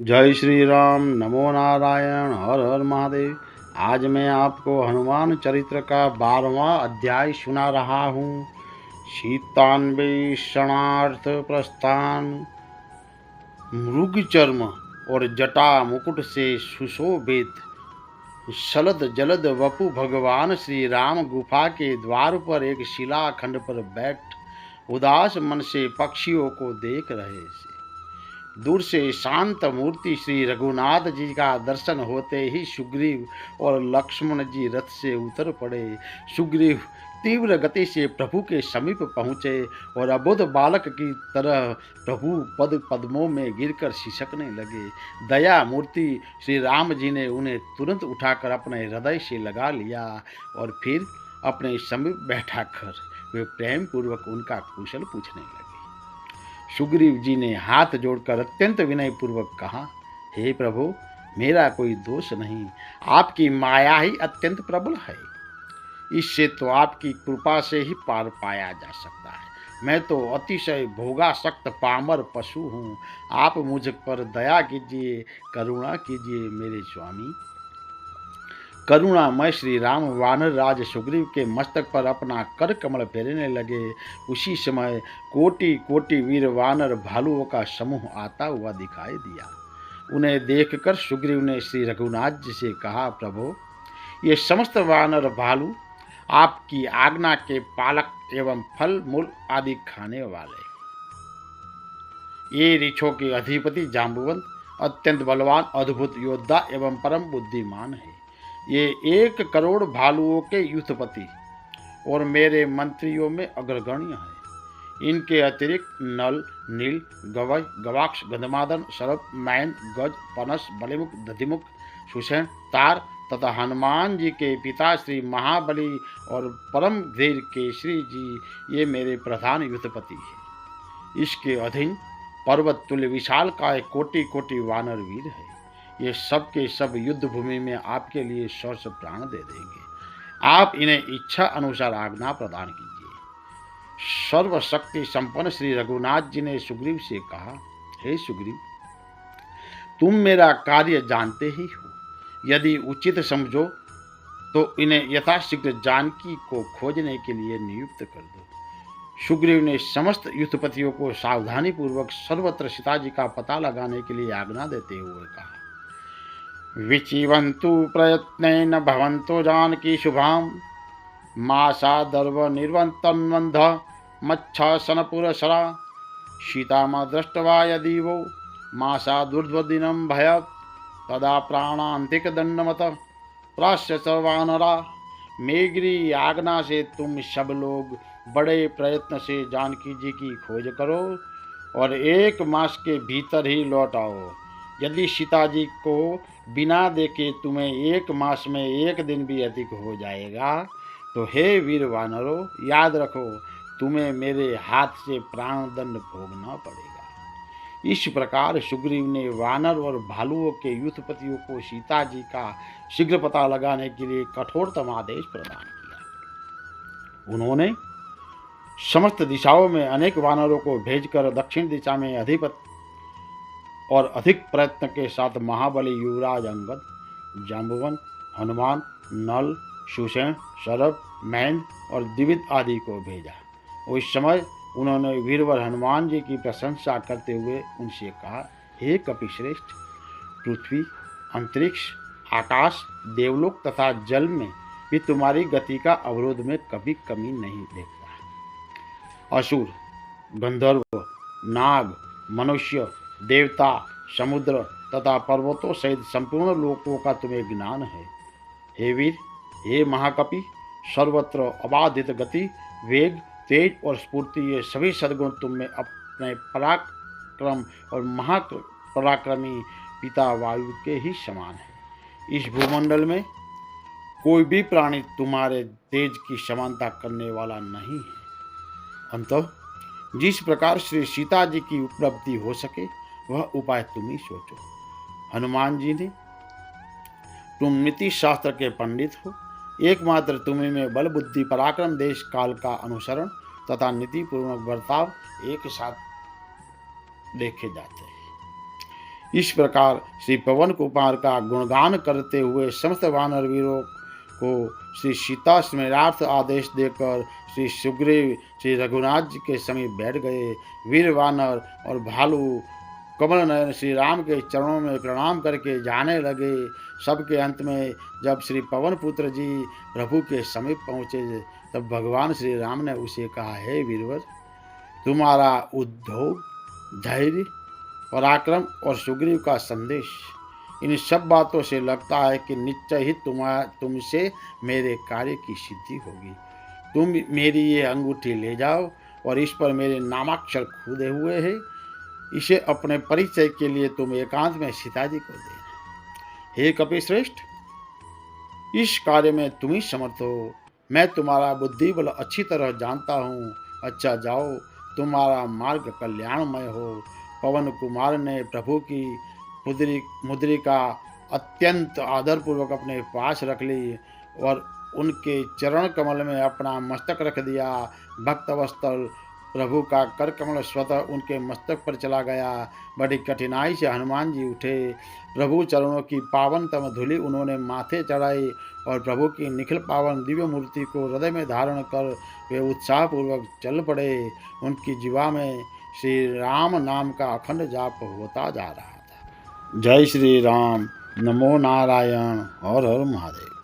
जय श्री राम। नमो नारायण। हर हर महादेव। आज मैं आपको हनुमान चरित्र का 12वां अध्याय सुना रहा हूँ। सीतान्वे शरणार्थ प्रस्थान। मृग चर्म और जटा मुकुट से सुशोभित शलद जलद वपु भगवान श्री राम गुफा के द्वार पर एक शिलाखंड पर बैठ उदास मन से पक्षियों को देख रहे थे। दूर से शांत मूर्ति श्री रघुनाथ जी का दर्शन होते ही सुग्रीव और लक्ष्मण जी रथ से उतर पड़े। सुग्रीव तीव्र गति से प्रभु के समीप पहुंचे और अबोध बालक की तरह प्रभु पद पद्मों में गिरकर सिसकने लगे। दया मूर्ति श्री राम जी ने उन्हें तुरंत उठाकर अपने हृदय से लगा लिया और फिर अपने समीप बैठाकर वे प्रेम पूर्वक उनका कुशल पूछने लगे। सुग्रीव जी ने हाथ जोड़कर अत्यंत विनय पूर्वक कहा, हे प्रभु, मेरा कोई दोष नहीं, आपकी माया ही अत्यंत प्रबल है। इससे तो आपकी कृपा से ही पार पाया जा सकता है। मैं तो अतिशय भोगासक्त पामर पशु हूँ। आप मुझ पर दया कीजिए, करुणा कीजिए मेरे स्वामी। करुणामय श्री राम वानर राज सुग्रीव के मस्तक पर अपना कर कमल फेरने लगे। उसी समय कोटि कोटि वीर वानर भालुओं का समूह आता हुआ दिखाई दिया। उन्हें देखकर सुग्रीव ने श्री रघुनाथ जी से कहा, प्रभु, ये समस्त वानर भालू आपकी आज्ञा के पालक एवं फल मूल आदि खाने वाले। ये ऋक्षों के अधिपति जाम्बुवंत अत्यंत बलवान अद्भुत योद्धा एवं परम बुद्धिमान है। ये 1 करोड़ भालुओं के युद्धपति और मेरे मंत्रियों में अग्रगण्य है। इनके अतिरिक्त नल, नील, गवय, गवाक्ष, गंधमादन, शरभ, मैन, गज, पनस, बलिमुख, दधिमुख, सुषेण, तार तथा हनुमान जी के पिता श्री महाबली और परम धीर केसरी जी ये मेरे प्रधान युद्धपति हैं। इसके अधीन पर्वत तुल्य विशाल काय कोटि कोटि वानर वीर है। ये सब के सब युद्ध भूमि में आपके लिए सौर्ष प्राण दे देंगे। आप इन्हें इच्छा अनुसार आज्ञा प्रदान कीजिए। सर्वशक्ति संपन्न श्री रघुनाथ जी ने सुग्रीव से कहा, हे सुग्रीव, तुम मेरा कार्य जानते ही हो। यदि उचित समझो तो इन्हें यथाशीघ्र जानकी को खोजने के लिए नियुक्त कर दो। सुग्रीव ने समस्त युद्धपतियों को सावधानी पूर्वक सर्वत्र सीता जी का पता लगाने के लिए आज्ञा देते हुए कहा, विचिवन्तु प्रयत्नेन भवन्तो जानकी शुभाम मासा दर्व निर्वन्तन्वन्ध मच्छसनपुरसरा सीतामा दृष्ट्वा यदीवो मासा दुर्ध्वदिनं भय तदा प्राणान्तिक दंडमत प्राश्य सर्वानरा। मेरी आज्ञा से तुम सब लोग बड़े प्रयत्न से जानकी जी की खोज करो और 1 मास के भीतर ही लौट आओ। यदि सीता जी को बिना देखे तुम्हें 1 मास में 1 दिन भी अधिक हो जाएगा तो हे वीर वानरों, याद रखो, तुम्हें मेरे हाथ से प्राणदंड भोगना पड़ेगा। इस प्रकार सुग्रीव ने वानर और भालुओं के युद्धपतियों को सीता जी का शीघ्र पता लगाने के लिए कठोरतम आदेश प्रदान किया। उन्होंने समस्त दिशाओं में अनेक वानरों को भेजकर दक्षिण दिशा में अधिक प्रयत्न के साथ महाबली युवराज अंगद, जाम्बुवन, हनुमान, नल, सुषेण, शरभ, मैन और द्विविद आदि को भेजा। उस समय उन्होंने वीरवर हनुमान जी की प्रशंसा करते हुए उनसे कहा, हे कपिश्रेष्ठ, पृथ्वी, अंतरिक्ष, आकाश, देवलोक तथा जल में भी तुम्हारी गति का अवरोध में कभी कमी नहीं देखता। असुर, गंधर्व, नाग, मनुष्य, देवता, समुद्र तथा पर्वतों सहित संपूर्ण लोकों का तुम्हें ज्ञान है। हे वीर, हे महाकपि, सर्वत्र अबाधित गति, वेग, तेज और स्फूर्ति ये सभी सद्गुण तुम में अपने पराक्रम और महापराक्रमी पिता वायु के ही समान है। इस भूमंडल में कोई भी प्राणी तुम्हारे तेज की समानता करने वाला नहीं है। अंततः जिस प्रकार श्री सीता जी की उपलब्धि हो सके वह उपाय तुम ही सोचो। हनुमान जी ने, तुम नीति शास्त्र के पंडित हो। एकमात्र तुम्हें में बल, बुद्धि, पराक्रम, देश काल का अनुसरण तथा नीति पूर्वक बर्ताव एक साथ देखे जाते हैं। इस प्रकार श्री पवन कुमार का गुणगान करते हुए समस्त वानर वीरों को श्री सीता स्मरणार्थ आदेश देकर श्री सुग्रीव श्री रघुनाथ जी के समीप बैठ गए। वीर वानर और भालू कमल नयन श्री राम के चरणों में प्रणाम करके जाने लगे। सबके अंत में जब श्री पवन पुत्र जी प्रभु के समीप पहुँचे तब भगवान श्री राम ने उसे कहा, हे वीरवर, तुम्हारा उद्योग, धैर्य, पराक्रम और सुग्रीव का संदेश, इन सब बातों से लगता है कि निश्चय ही तुमसे मेरे कार्य की सिद्धि होगी। तुम मेरी ये अंगूठी ले जाओ और इस पर मेरे नामाक्षर खुदे हुए हैं। इसे अपने परिचय के लिए तुम एकांत में सीता जी को देना। हे कपिश्रेष्ठ, इस कार्य में तुम ही समर्थ हो। मैं तुम्हारा बुद्धि बल अच्छी तरह जानता हूँ। अच्छा जाओ, तुम्हारा मार्ग कल्याणमय हो। पवन कुमार ने प्रभु की मुद्रिका अत्यंत आदरपूर्वक अपने पास रख ली और उनके चरण कमल में अपना मस्तक रख दिया। भक्तवत्सल प्रभु का कर कमल स्वतः उनके मस्तक पर चला गया। बड़ी कठिनाई से हनुमान जी उठे। प्रभु चरणों की पावनतम धूलि उन्होंने माथे चढ़ाई और प्रभु की निखिल पावन दिव्य मूर्ति को हृदय में धारण कर वे उत्साहपूर्वक चल पड़े। उनकी जीवा में श्री राम नाम का अखंड जाप होता जा रहा था। जय श्री राम। नमो नारायण। हर हर महादेव।